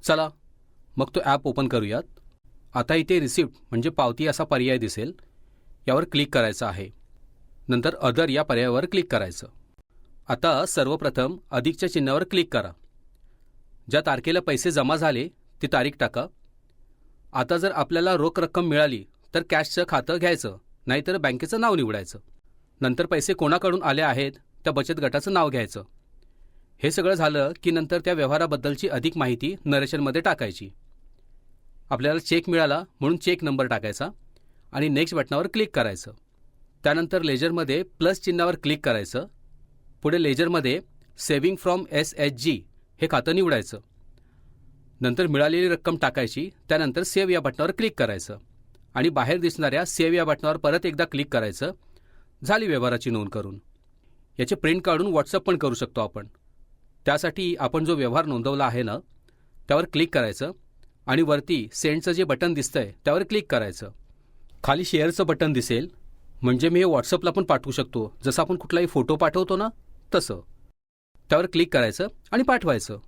चला मग तो ॲप ओपन करूयात. आता इथे रिसिप्ट म्हणजे पावती असा पर्याय दिसेल. यावर क्लिक करायचं आहे. नंतर अदर या पर्यायावर क्लिक करायचं. आता सर्वप्रथम अधिकच्या चिन्हावर क्लिक करा. ज्या तारखेला पैसे जमा झाले ती तारीख टाका. आता जर आपल्याला रोख रक्कम मिळाली तर कॅशचं खातं घ्यायचं, नाहीतर बँकेचं नाव निवडायचं. नंतर पैसे कोणाकडून आले आहेत त्या बचत गटाचं नाव घ्यायचं. हे सगळं झालं की नंतर त्या व्यवहाराबद्दलची अधिक माहिती नरेशनमध्ये टाकायची. आपल्याला चेक मिळाला म्हणून चेक नंबर टाकायचा आणि नेक्स्ट बटनावर क्लिक करायचं. त्यानंतर लेजरमध्ये प्लस चिन्हावर क्लिक करायचं. पुढे लेजरमध्ये सेव्हिंग फ्रॉम SHG हे खातं निवडायचं. नंतर मिळालेली रक्कम टाकायची. त्यानंतर सेव्ह या बटनावर क्लिक करायचं आणि बाहेर दिसणाऱ्या सेव्ह या बटनावर परत एकदा क्लिक करायचं. झाली व्यवहाराची नोंद करून. याचे प्रिंट काढून व्हॉट्सअप पण करू शकतो आपण. त्यासाठी आपण जो व्यवहार नोंदवला आहे ना त्यावर क्लिक करायचं आणि वरती सेंडचं जे बटन दिसतंय त्यावर क्लिक करायचं. खाली शेअरचं बटन दिसेल, म्हणजे मी हे व्हॉट्सअपला पण पाठवू शकतो. जसं आपण कुठलाही फोटो पाठवतो ना तसं. त्यावर क्लिक करायचं आणि पाठवायचं.